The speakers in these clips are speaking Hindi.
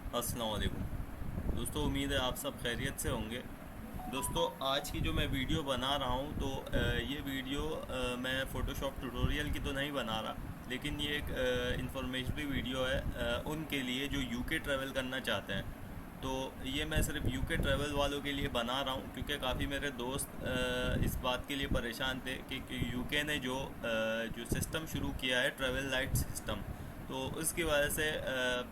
अस्सलाम वालेकुम दोस्तों, उम्मीद है आप सब खैरियत से होंगे। दोस्तों, आज की जो मैं वीडियो बना रहा हूँ तो ये वीडियो मैं फ़ोटोशॉप ट्यूटोरियल की तो नहीं बना रहा, लेकिन ये एक इंफॉर्मेटिव वीडियो है उनके लिए जो यूके ट्रैवल करना चाहते हैं। तो ये मैं सिर्फ यूके ट्रैवल वालों के लिए बना रहा हूँ, क्योंकि काफ़ी मेरे दोस्त इस बात के लिए परेशान थे कि यूके ने जो सिस्टम शुरू किया है, ट्रैवल लाइट सिस्टम, तो उसकी वजह से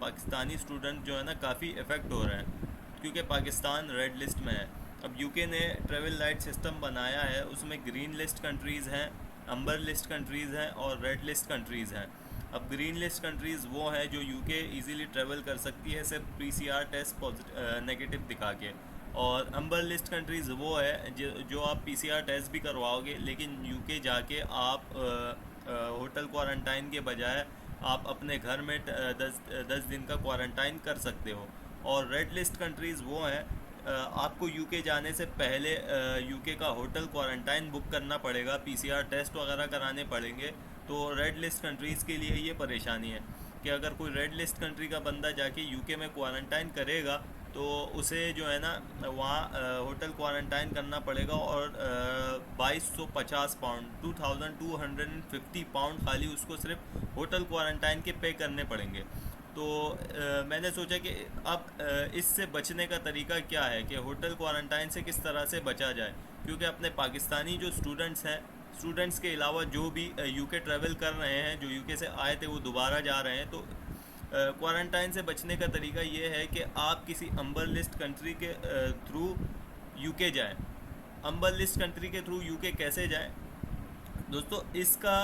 पाकिस्तानी स्टूडेंट जो है ना काफ़ी इफ़ेक्ट हो रहे हैं, क्योंकि पाकिस्तान रेड लिस्ट में है। अब यूके ने ट्रैवल लाइट सिस्टम बनाया है, उसमें ग्रीन लिस्ट कंट्रीज़ हैं, अंबर लिस्ट कंट्रीज़ हैं और रेड लिस्ट कंट्रीज़ हैं। अब ग्रीन लिस्ट कंट्रीज़ वो है जो यूके इजीली ट्रैवल कर सकती है सिर्फ पीसीआर टेस्ट नेगेटिव दिखा के, और अंबर लिस्ट कंट्रीज़ वो है जो आप पीसीआर टेस्ट भी करवाओगे, लेकिन यूके जाके आप होटल क्वारंटाइन के बजाय आप अपने घर में 10 दिन का क्वारंटाइन कर सकते हो। और रेड लिस्ट कंट्रीज़ वो हैं, आपको यूके जाने से पहले यूके का होटल क्वारंटाइन बुक करना पड़ेगा, पीसीआर टेस्ट वगैरह कराने पड़ेंगे। तो रेड लिस्ट कंट्रीज़ के लिए ये परेशानी है कि अगर कोई रेड लिस्ट कंट्री का बंदा जाके यूके में क्वारंटाइन करेगा तो उसे जो है ना वहाँ होटल क्वारंटाइन करना पड़ेगा, और 2250 पाउंड, 2250 पाउंड खाली उसको सिर्फ होटल क्वारंटाइन के पे करने पड़ेंगे। तो मैंने सोचा कि अब इससे बचने का तरीका क्या है, कि होटल क्वारंटाइन से किस तरह से बचा जाए, क्योंकि अपने पाकिस्तानी जो स्टूडेंट्स हैं, स्टूडेंट्स के अलावा जो भी यूके ट्रैवल कर रहे हैं, जो यूके से आए थे वो दोबारा जा रहे हैं, तो क्वारंटाइन से बचने का तरीका ये है कि आप किसी अंबर लिस्ट कंट्री के थ्रू यूके जाएं। अंबर लिस्ट कंट्री के थ्रू यूके कैसे जाएं? दोस्तों, इसका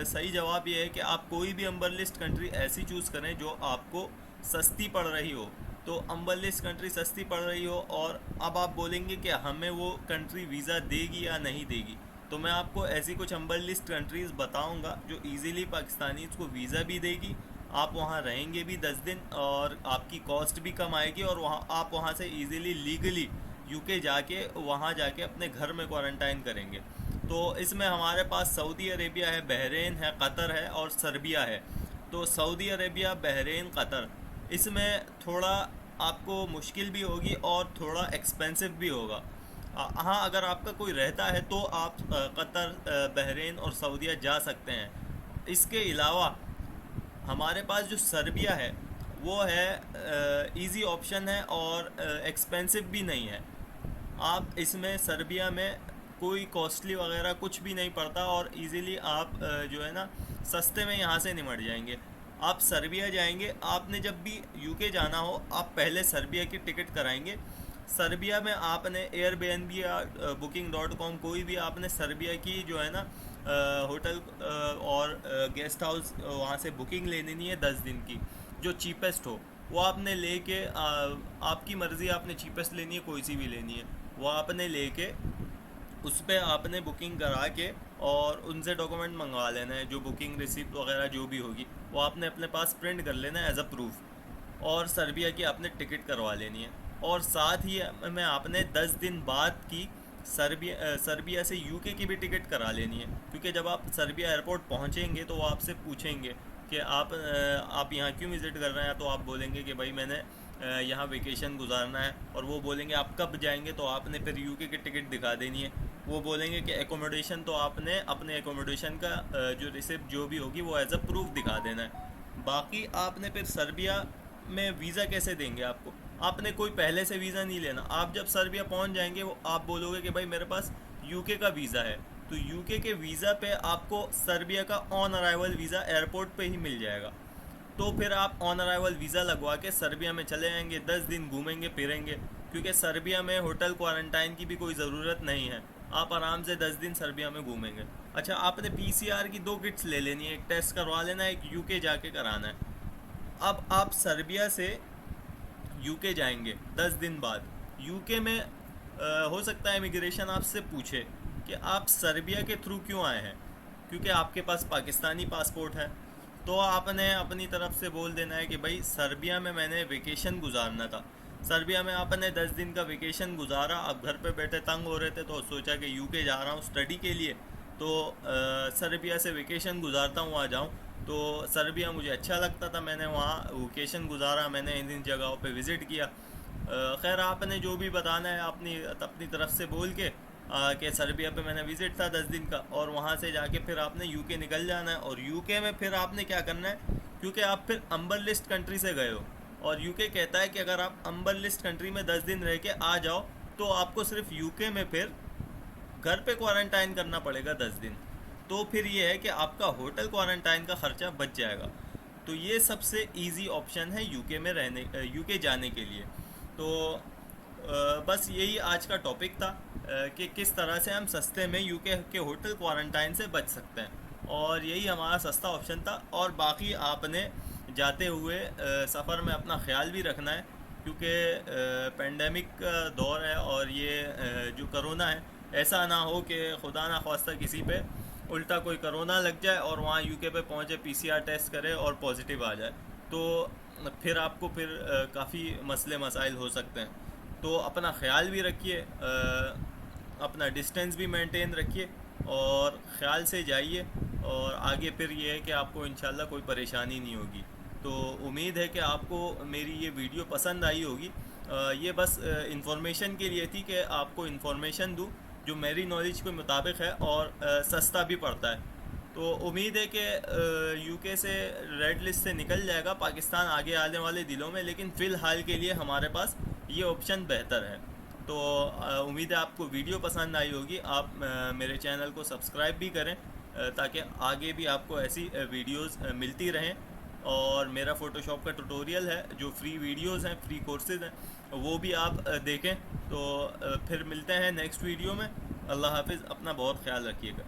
सही जवाब ये है कि आप कोई भी अंबर लिस्ट कंट्री ऐसी चूज़ करें जो आपको सस्ती पड़ रही हो। तो अंबर लिस्ट कंट्री सस्ती पड़ रही हो, और अब आप बोलेंगे कि हमें वो कंट्री वीज़ा देगी या नहीं देगी, तो मैं आपको ऐसी कुछ अंबर लिस्ट कंट्रीज़ बताऊंगा जो इजीली पाकिस्तानीज़ को वीज़ा भी देगी, आप वहाँ रहेंगे भी 10 दिन, और आपकी कॉस्ट भी कम आएगी, और आप वहाँ से इजीली लीगली यूके जाके वहाँ जाके अपने घर में क्वारंटाइन करेंगे। तो इसमें हमारे पास सऊदी अरेबिया है, बहरीन है, कतर है और सर्बिया है। तो सऊदी अरेबिया, बहरीन, कतर, इसमें थोड़ा आपको मुश्किल भी होगी और थोड़ा एक्सपेंसिव भी होगा। हाँ, अगर आपका कोई रहता है तो आप कतर, बहरीन और सऊदीया जा सकते हैं। इसके अलावा हमारे पास जो सर्बिया है वो है इजी ऑप्शन है, और एक्सपेंसिव भी नहीं है। आप इसमें सर्बिया में कोई कॉस्टली वगैरह कुछ भी नहीं पड़ता, और इजीली आप जो है ना सस्ते में यहाँ से निमट जाएंगे। आप सर्बिया जाएंगे, आपने जब भी यूके जाना हो आप पहले सर्बिया की टिकट कराएंगे। सर्बिया में आपने एयरबीएनबी या booking.com, कोई भी आपने सर्बिया की जो है ना होटल और गेस्ट हाउस वहाँ से बुकिंग लेनी नहीं है 10 दिन की, जो चीपेस्ट हो वो आपने लेके आपकी मर्ज़ी, आपने चीपेस्ट लेनी है कोई सी भी लेनी है, वो आपने लेके उस पर आपने बुकिंग करा के और उनसे डॉक्यूमेंट मंगवा लेना है, जो बुकिंग रिसिप्ट वगैरह जो भी होगी वो आपने अपने पास प्रिंट कर लेना है एज अ प्रूफ, और सर्बिया की आपने टिकट करवा लेनी है। और साथ ही में आपने 10 दिन बाद की सर्बिया से यूके की भी टिकट करा लेनी है, क्योंकि जब आप सर्बिया एयरपोर्ट पहुंचेंगे तो वो आपसे पूछेंगे कि आप यहाँ क्यों विज़िट कर रहे हैं, तो आप बोलेंगे कि भाई मैंने यहाँ वेकेशन गुजारना है, और वो बोलेंगे आप कब जाएंगे, तो आपने फिर यूके की टिकट दिखा देनी है। वो बोलेंगे कि एकोमोडेशन, तो आपने अपने एकोमोडेशन का जो रिसिप्ट जो भी होगी वो एज अ प्रूफ दिखा देना है। बाकी आपने फिर सर्बिया में वीज़ा कैसे देंगे आपको, आपने कोई पहले से वीज़ा नहीं लेना। आप जब सर्बिया पहुंच जाएंगे वो आप बोलोगे कि भाई मेरे पास यूके का वीज़ा है, तो यूके के वीज़ा पे आपको सर्बिया का ऑन अराइवल वीज़ा एयरपोर्ट पे ही मिल जाएगा। तो फिर आप ऑन अराइवल वीज़ा लगवा के सर्बिया में चले जाएंगे, 10 दिन घूमेंगे फिरेंगे, क्योंकि सर्बिया में होटल क्वारंटाइन की भी कोई ज़रूरत नहीं है, आप आराम से 10 दिन सर्बिया में घूमेंगे। अच्छा, आपने पीसीआर की 2 किट्स ले लेनी है, एक टेस्ट करवा लेना है, एक यूके जाके कराना है। अब आप सर्बिया से यूके जाएंगे 10 दिन बाद, यूके में हो सकता है इमिग्रेशन आपसे पूछे कि आप सर्बिया के थ्रू क्यों आए हैं, क्योंकि आपके पास पाकिस्तानी पासपोर्ट है। तो आपने अपनी तरफ से बोल देना है कि भाई सर्बिया में मैंने वेकेशन गुजारना था, सर्बिया में आपने 10 दिन का वेकेशन गुजारा, आप घर पे बैठे तंग हो रहे थे तो सोचा कि यूके जा रहा हूँ स्टडी के लिए, तो सर्बिया से वेकेशन गुजारता हूँ आ जाऊँ, तो सर्बिया मुझे अच्छा लगता था, मैंने वहाँ वेकेशन गुजारा, मैंने इन जगहों पे विज़िट किया। खैर आपने जो भी बताना है अपनी अपनी तरफ से बोल के कि सर्बिया पे मैंने विज़िट था 10 दिन का, और वहाँ से जाके फिर आपने यूके निकल जाना है। और यूके में फिर आपने क्या करना है, क्योंकि आप फिर अम्बर लिस्ट कंट्री से गए हो, और यूके कहता है कि अगर आप अम्बर लिस्ट कंट्री में 10 दिन रह के आ जाओ तो आपको सिर्फ यूके में फिर घर पे क्वारंटाइन करना पड़ेगा 10 दिन। तो फिर ये है कि आपका होटल क्वारंटाइन का खर्चा बच जाएगा। तो ये सबसे इजी ऑप्शन है यूके में रहने, यूके जाने के लिए। तो बस यही आज का टॉपिक था, कि किस तरह से हम सस्ते में यूके के होटल क्वारंटाइन से बच सकते हैं, और यही हमारा सस्ता ऑप्शन था। और बाकी आपने जाते हुए सफ़र में अपना ख्याल भी रखना है, क्योंकि पेंडेमिक का दौर है, और ये जो करोना है, ऐसा ना हो कि खुदा ना ख्वास्ता किसी पे उल्टा कोई करोना लग जाए और वहाँ यूके पे पहुँचे, पीसीआर टेस्ट करे और पॉजिटिव आ जाए, तो फिर आपको फिर काफ़ी मसले मसाइल हो सकते हैं। तो अपना ख्याल भी रखिए, अपना डिस्टेंस भी मेंटेन रखिए, और ख़्याल से जाइए, और आगे फिर ये है कि आपको इंशाल्लाह कोई परेशानी नहीं होगी। तो उम्मीद है कि आपको मेरी ये वीडियो पसंद आई होगी। ये बस इंफॉर्मेशन के लिए थी कि आपको इंफॉर्मेशन दूँ जो मेरी नॉलेज के मुताबिक है, और सस्ता भी पड़ता है। तो उम्मीद है कि यूके से रेड लिस्ट से निकल जाएगा पाकिस्तान आगे आने वाले दिनों में, लेकिन फ़िलहाल के लिए हमारे पास ये ऑप्शन बेहतर है। तो उम्मीद है आपको वीडियो पसंद आई होगी। आप मेरे चैनल को सब्सक्राइब भी करें, ताकि आगे भी आपको ऐसी वीडियोस मिलती रहें। और मेरा फ़ोटोशॉप का ट्यूटोरियल है, जो फ्री वीडियोस हैं, फ्री कोर्सेज़ हैं, वो भी आप देखें। तो फिर मिलते हैं नेक्स्ट वीडियो में। अल्लाह हाफिज़, अपना बहुत ख्याल रखिएगा।